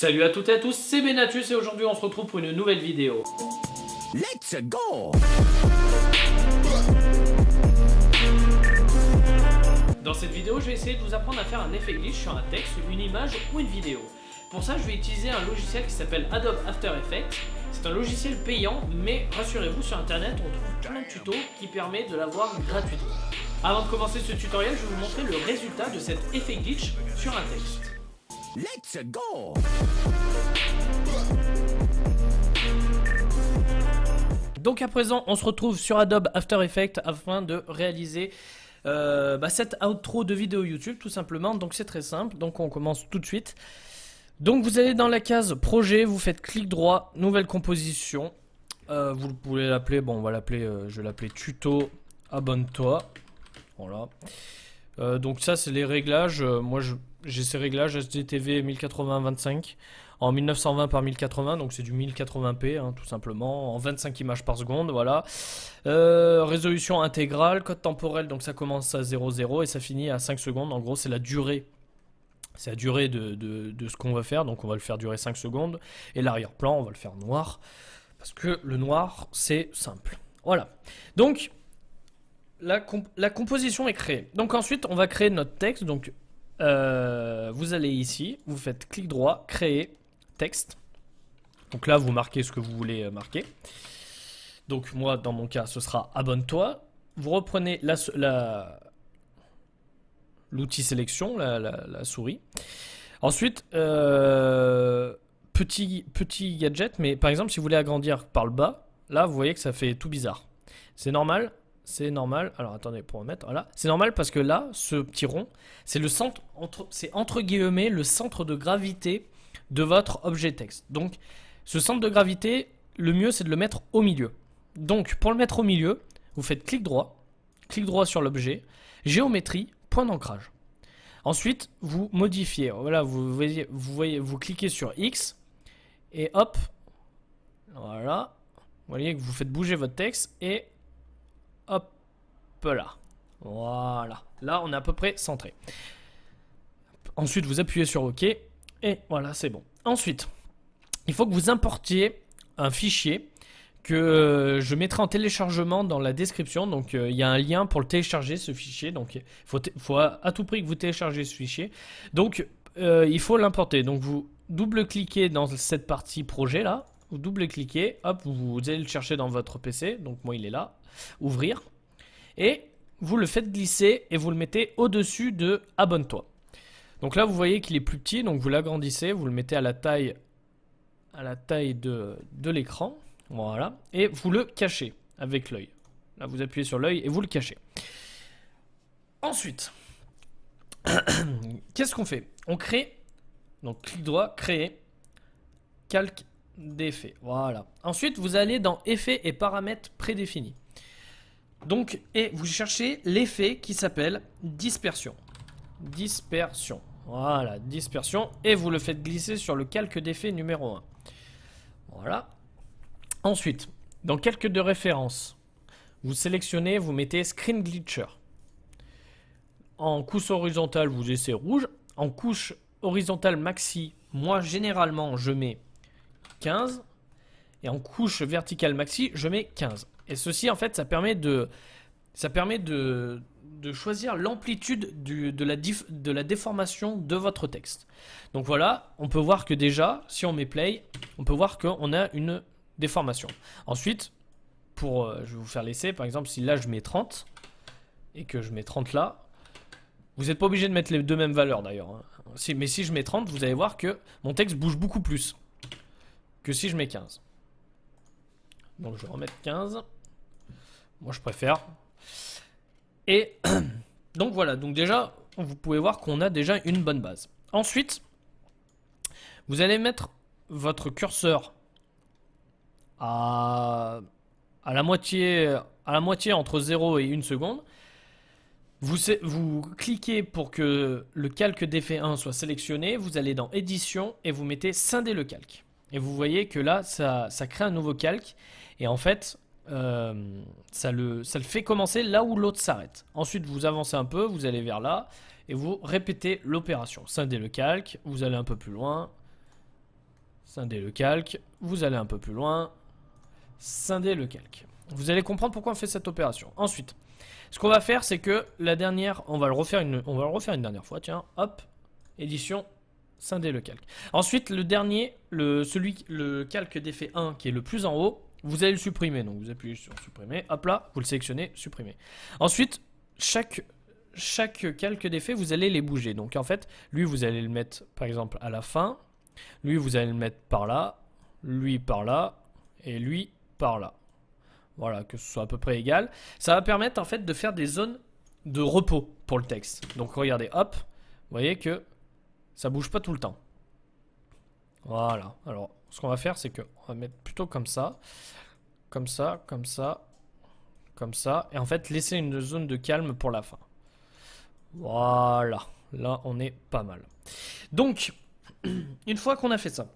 Salut à toutes et à tous, c'est Benatus et aujourd'hui on se retrouve pour une nouvelle vidéo. Let's go! Dans cette vidéo, je vais essayer de vous apprendre à faire un effet glitch sur un texte, une image ou une vidéo. Pour ça, je vais utiliser un logiciel qui s'appelle Adobe After Effects. C'est un logiciel payant, mais rassurez-vous, sur internet, on trouve plein de tutos qui permettent de l'avoir gratuitement. Avant de commencer ce tutoriel, je vais vous montrer le résultat de cet effet glitch sur un texte. Let's go! Donc à présent, on se retrouve sur Adobe After Effects afin de réaliser cette outro de vidéo YouTube tout simplement. Donc c'est très simple, donc on commence tout de suite. Donc vous allez dans la case projet, vous faites clic droit, nouvelle composition. Vous pouvez l'appeler, bon on va l'appeler, je vais l'appeler tuto abonne-toi. Voilà. Donc ça c'est les réglages, moi j'ai ces réglages SDTV 1080-25 en 1920 par 1080, donc c'est du 1080p hein, tout simplement, en 25 images par seconde, voilà. Résolution intégrale, code temporel, donc ça commence à 0,0 et ça finit à 5 secondes, en gros c'est la durée. C'est la durée de ce qu'on va faire, donc on va le faire durer 5 secondes. Et l'arrière-plan, on va le faire noir, parce que le noir c'est simple. Voilà, donc la composition est créée. Donc ensuite on va créer notre texte, donc vous allez ici, vous faites clic droit, créer texte. Donc là vous marquez ce que vous voulez marquer. Donc moi dans mon cas ce sera abonne-toi. Vous reprenez l'outil sélection, la souris. Ensuite petit gadget, mais par exemple si vous voulez agrandir par le bas, là vous voyez que ça fait tout bizarre. C'est normal. C'est normal, alors attendez pour remettre, voilà. C'est normal parce que là, ce petit rond, c'est le centre, c'est entre guillemets le centre de gravité de votre objet texte. Donc, ce centre de gravité, le mieux c'est de le mettre au milieu. Donc, pour le mettre au milieu, vous faites clic droit sur l'objet, géométrie, point d'ancrage. Ensuite, vous modifiez, voilà, vous cliquez sur X, et hop, voilà, vous voyez que vous faites bouger votre texte, et hop là, voilà, là on est à peu près centré. Ensuite vous appuyez sur OK et voilà c'est bon. Ensuite il faut que vous importiez un fichier que je mettrai en téléchargement dans la description. Donc il y a un lien pour le télécharger ce fichier, donc il faut à tout prix que vous téléchargez ce fichier. Donc il faut l'importer, donc vous double-cliquez dans cette partie projet là, vous double-cliquez, hop, vous allez le chercher dans votre PC, donc moi il est là, ouvrir, et vous le faites glisser et vous le mettez au-dessus de abonne-toi. Donc là vous voyez qu'il est plus petit, donc vous l'agrandissez, vous le mettez à la taille de l'écran, voilà, et vous le cachez avec l'œil. Là vous appuyez sur l'œil et vous le cachez. Ensuite, qu'est-ce qu'on fait? On crée, donc clic droit, créer, calque d'effet, voilà. Ensuite vous allez dans effets et paramètres prédéfinis. Donc, et vous cherchez l'effet qui s'appelle dispersion. Dispersion. Voilà, dispersion. Et vous le faites glisser sur le calque d'effet numéro 1. Voilà. Ensuite, dans calque de référence, vous sélectionnez, vous mettez Screen Glitcher. En couche horizontale, vous laissez rouge. En couche horizontale maxi, moi généralement, je mets 15. Et en couche verticale maxi, je mets 15. Et ceci, en fait, ça permet de choisir l'amplitude de la déformation de votre texte. Donc voilà, on peut voir que déjà, si on met play, on peut voir qu'on a une déformation. Ensuite, je vais vous faire l'essai, par exemple, si là je mets 30 et que je mets 30 là, vous n'êtes pas obligé de mettre les deux mêmes valeurs d'ailleurs. Hein. Mais si je mets 30, vous allez voir que mon texte bouge beaucoup plus que si je mets 15. Donc je vais remettre 15. Moi je préfère. Et donc voilà, donc déjà vous pouvez voir qu'on a déjà une bonne base. Ensuite, vous allez mettre votre curseur à la moitié entre 0 et 1 seconde. Vous cliquez pour que le calque d'effet 1 soit sélectionné. Vous allez dans édition et vous mettez scinder le calque. Et vous voyez que là ça crée un nouveau calque. Et en fait ça le fait commencer là où l'autre s'arrête. Ensuite vous avancez un peu, vous allez vers là et vous répétez l'opération. Scindez le calque, vous allez un peu plus loin, Scinder le calque. Vous allez un peu plus loin. Scinder le calque. Vous allez comprendre pourquoi on fait cette opération. Ensuite, ce qu'on va faire, c'est que la dernière, on va le refaire une dernière fois. Tiens, hop, édition, scinder le calque. Ensuite, le dernier, le calque d'effet 1 qui est le plus en haut, vous allez le supprimer. Donc vous appuyez sur supprimer, hop là, vous le sélectionnez, supprimer. Ensuite, chaque calque d'effet, vous allez les bouger. Donc en fait, lui, vous allez le mettre par exemple à la fin. Lui, vous allez le mettre par là. Lui par là. Et lui par là. Voilà, que ce soit à peu près égal. Ça va permettre en fait de faire des zones de repos pour le texte. Donc regardez, hop, vous voyez que ça bouge pas tout le temps. Voilà. Alors, ce qu'on va faire, c'est qu'on va mettre plutôt comme ça. Comme ça, comme ça. Comme ça. Et en fait, laisser une zone de calme pour la fin. Voilà. Là, on est pas mal. Donc, une fois qu'on a fait ça,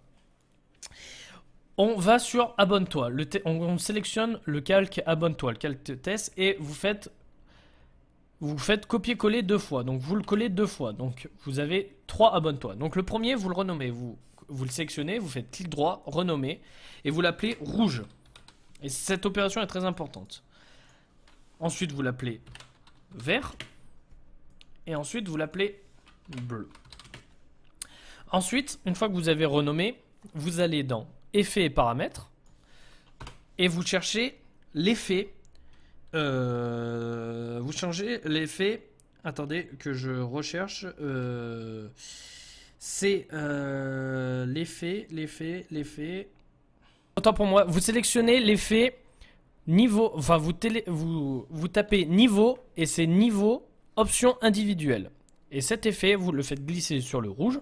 on va sur abonne-toi. On sélectionne le calque abonne-toi, le calque test, et vous faites copier-coller 2 fois. Donc vous le collez 2 fois. Donc vous avez 3 abonne-toi. Donc le premier, vous le renommez. Vous le sélectionnez, vous faites clic droit, renommer, et vous l'appelez rouge. Et cette opération est très importante. Ensuite, vous l'appelez vert. Et ensuite, vous l'appelez bleu. Ensuite, une fois que vous avez renommé, vous allez dans effets et paramètres et vous cherchez l'effet. Vous changez l'effet. Attendez que je recherche. C'est l'effet. Autant pour moi. Vous sélectionnez l'effet niveau. Enfin, vous tapez niveau et c'est niveau option individuelle. Et cet effet, vous le faites glisser sur le rouge.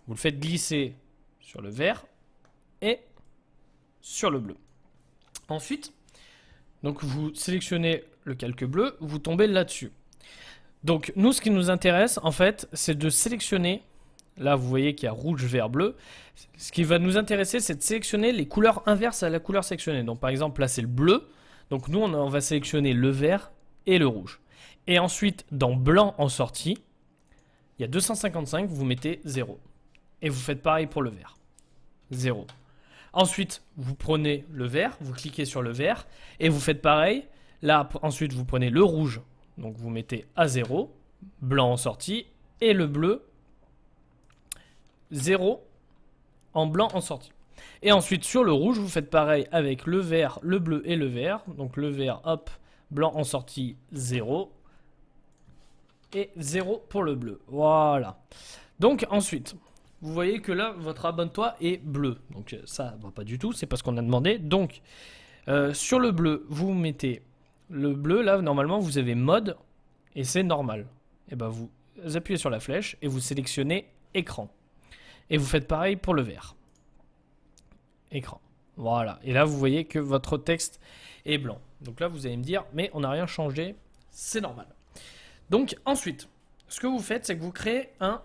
Vous le faites glisser sur le vert et sur le bleu. Ensuite, donc vous sélectionnez le calque bleu, vous tombez là-dessus. Donc nous, ce qui nous intéresse, en fait, c'est de sélectionner. Là, vous voyez qu'il y a rouge, vert, bleu. Ce qui va nous intéresser, c'est de sélectionner les couleurs inverses à la couleur sélectionnée. Donc par exemple, là, c'est le bleu. Donc nous, on va sélectionner le vert et le rouge. Et ensuite, dans blanc en sortie, il y a 255, vous mettez 0. Et vous faites pareil pour le vert. 0. Ensuite, vous prenez le vert, vous cliquez sur le vert et vous faites pareil. Là, ensuite, vous prenez le rouge, donc vous mettez à 0, blanc en sortie, et le bleu, 0 en blanc en sortie. Et ensuite, sur le rouge, vous faites pareil avec le vert, le bleu et le vert. Donc le vert, hop, blanc en sortie, 0. Et 0 pour le bleu. Voilà. Donc ensuite, vous voyez que là, votre abonne-toi est bleu. Donc ça ne va pas du tout, c'est pas ce qu'on a demandé. Donc, sur le bleu, vous mettez le bleu. Là, normalement, vous avez mode et c'est normal. Et ben vous appuyez sur la flèche et vous sélectionnez écran. Et vous faites pareil pour le vert. Écran. Voilà. Et là, vous voyez que votre texte est blanc. Donc là, vous allez me dire, mais on n'a rien changé, c'est normal. Donc ensuite, ce que vous faites, c'est que vous créez un...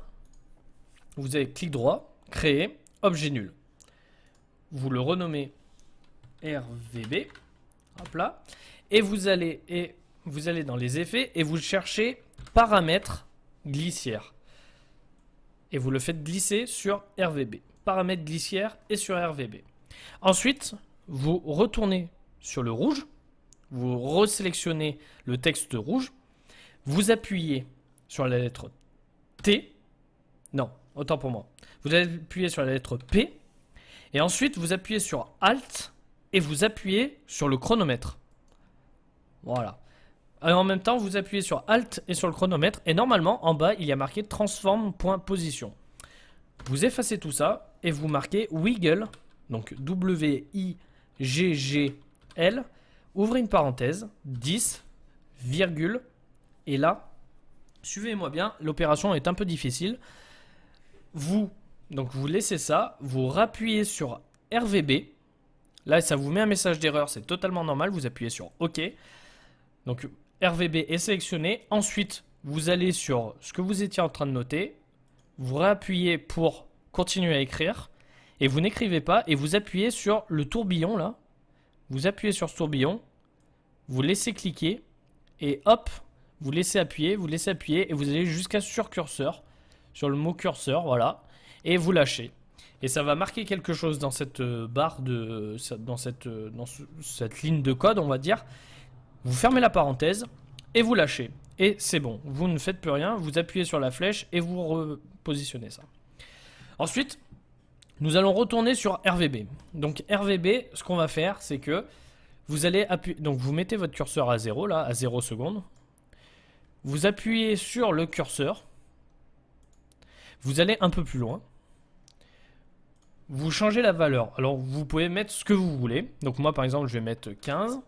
Vous avez clic droit, créer, objet nul. Vous le renommez RVB. Hop là. Et vous allez dans les effets et vous cherchez paramètres glissière. Et vous le faites glisser sur RVB. Paramètres glissière et sur RVB. Ensuite, vous retournez sur le rouge. Vous resélectionnez le texte rouge. Vous appuyez sur la lettre T. Non. Autant pour moi. Vous allez appuyer sur la lettre P. Et ensuite, vous appuyez sur Alt. Et vous appuyez sur le chronomètre. Voilà. Et en même temps, vous appuyez sur Alt et sur le chronomètre. Et normalement, en bas, il y a marqué Transform.position. Vous effacez tout ça. Et vous marquez Wiggle. Donc W-I-G-G-L. Ouvrez une parenthèse. 10, virgule. Et là, suivez-moi bien. L'opération est un peu difficile. Vous laissez ça, vous rappuyez sur RVB. Là, ça vous met un message d'erreur, c'est totalement normal. Vous appuyez sur OK. Donc, RVB est sélectionné. Ensuite, vous allez sur ce que vous étiez en train de noter. Vous réappuyez pour continuer à écrire. Et vous n'écrivez pas. Et vous appuyez sur le tourbillon là. Vous appuyez sur ce tourbillon. Vous laissez cliquer. Et hop, vous laissez appuyer. Et vous allez jusqu'à sur curseur. Sur le mot curseur, voilà. Et vous lâchez. et ça va marquer quelque chose dans cette barre cette ligne de code, on va dire. Vous fermez la parenthèse et vous lâchez. Et c'est bon, vous ne faites plus rien, vous appuyez sur la flèche et vous repositionnez ça. Ensuite, nous allons retourner sur RVB. Donc RVB, ce qu'on va faire, c'est que vous allez appuyer. Donc vous mettez votre curseur à 0, là, à 0 secondes. Vous appuyez sur le curseur. Vous allez un peu plus loin. Vous changez la valeur. Alors vous pouvez mettre ce que vous voulez. Donc moi par exemple je vais mettre 15.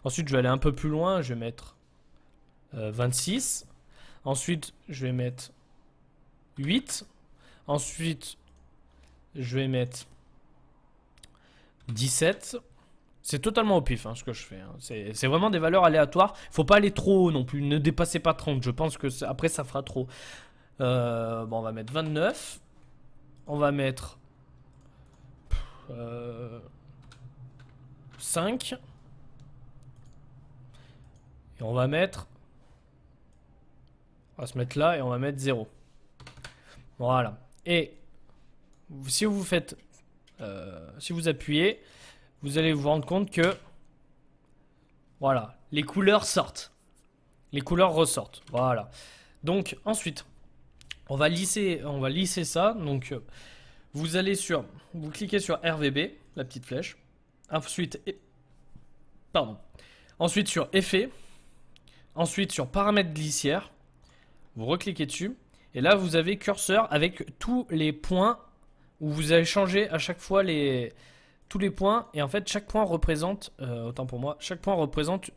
Ensuite je vais aller un peu plus loin. Je vais mettre 26. Ensuite je vais mettre 8. Ensuite je vais mettre 17. C'est totalement au pif ce que je fais. C'est vraiment des valeurs aléatoires. Faut pas aller trop haut non plus. Ne dépassez pas 30. Je pense que après ça fera trop. Bon, on va mettre 29. On va mettre 5. Et on va mettre... On va se mettre là et on va mettre 0. Voilà. Et si vous faites... si vous appuyez, vous allez vous rendre compte que... Voilà. Les couleurs sortent. Les couleurs ressortent. Voilà. Donc ensuite, on va lisser ça. Donc vous allez sur... Vous cliquez sur RVB, la petite flèche. Ensuite... Pardon. Ensuite sur Effets. Ensuite sur Paramètres glissières. Vous recliquez dessus. Et là, vous avez curseur avec tous les points où vous allez changer à chaque fois tous les points. Et en fait, chaque point représente, autant pour moi, chaque point représente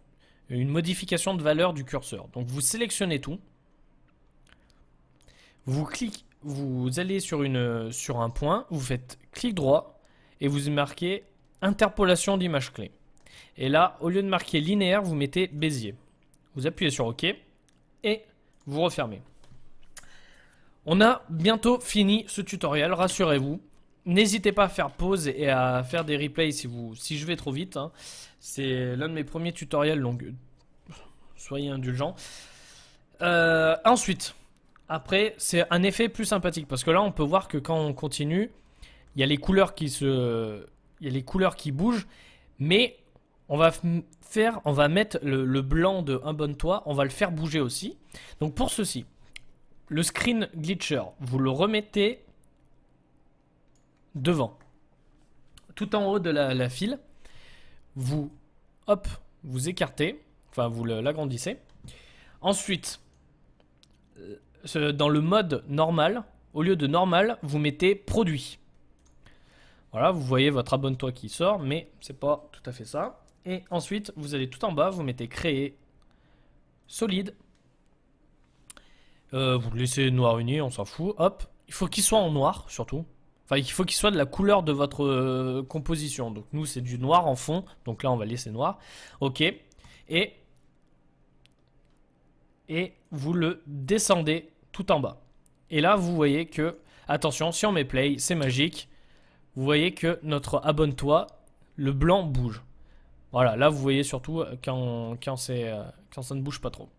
une modification de valeur du curseur. Donc vous sélectionnez tout. Vous allez sur un point, vous faites clic droit et vous marquez interpolation d'image clé. Et là, au lieu de marquer linéaire, vous mettez Bézier. Vous appuyez sur OK et vous refermez. On a bientôt fini ce tutoriel, rassurez-vous. N'hésitez pas à faire pause et à faire des replays si je vais trop vite. C'est l'un de mes premiers tutoriels, donc soyez indulgents. Ensuite, après, c'est un effet plus sympathique parce que là, on peut voir que quand on continue, il y a les couleurs qui bougent, mais on va mettre le blanc de Abonne-toi, on va le faire bouger aussi. Donc pour ceci, le screen glitcher, vous le remettez devant, tout en haut de la file. Vous écartez, enfin vous l'agrandissez. Ensuite, dans le mode normal, au lieu de normal, vous mettez produit. Voilà, vous voyez votre abonne-toi qui sort, mais c'est pas tout à fait ça. Et ensuite, vous allez tout en bas, vous mettez créer solide. Vous le laissez noir uni, on s'en fout. Hop, il faut qu'il soit en noir surtout. Enfin, il faut qu'il soit de la couleur de votre composition. Donc nous, c'est du noir en fond. Donc là, on va laisser noir. Ok. Et vous le descendez tout en bas. Et là, vous voyez que, attention, si on met play, c'est magique. Vous voyez que notre abonne-toi, le blanc bouge. Voilà, là, vous voyez surtout quand ça ne bouge pas trop.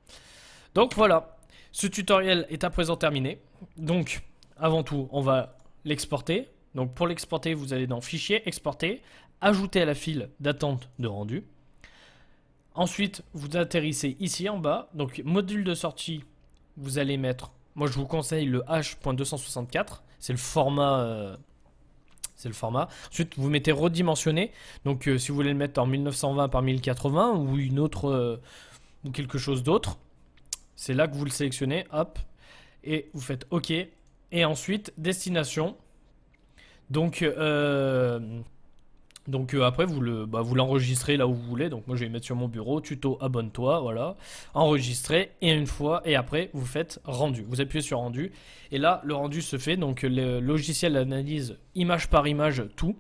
Donc voilà, ce tutoriel est à présent terminé. Donc, avant tout, on va l'exporter. Donc pour l'exporter, vous allez dans Fichier, Exporter, ajouter à la file d'attente de rendu. Ensuite, vous atterrissez ici en bas. Donc module de sortie, vous allez mettre, moi je vous conseille le H.264, c'est le format. Ensuite, vous mettez redimensionné. Donc si vous voulez le mettre en 1920 par 1080 ou une autre ou quelque chose d'autre, c'est là que vous le sélectionnez, hop, et vous faites OK. Et ensuite, destination. Donc après, vous l'enregistrez là où vous voulez. Donc moi, je vais mettre sur mon bureau, tuto abonne-toi, voilà. Enregistrer, et une fois, et après, vous faites rendu. Vous appuyez sur rendu. Et là, le rendu se fait. Donc le logiciel analyse image par image tout.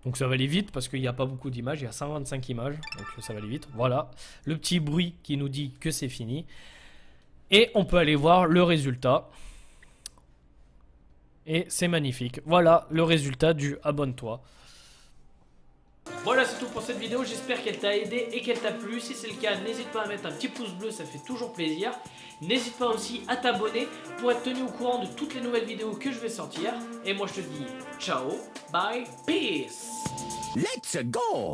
Donc ça va aller vite parce qu'il n'y a pas beaucoup d'images. Il y a 125 images. Donc ça va aller vite. Voilà. Le petit bruit qui nous dit que c'est fini. Et on peut aller voir le résultat. Et c'est magnifique. Voilà le résultat du abonne-toi. Voilà, c'est tout pour cette vidéo, j'espère qu'elle t'a aidé et qu'elle t'a plu. Si c'est le cas, n'hésite pas à mettre un petit pouce bleu, ça fait toujours plaisir. N'hésite pas aussi à t'abonner pour être tenu au courant de toutes les nouvelles vidéos que je vais sortir. Et moi je te dis ciao, bye, peace. Let's go!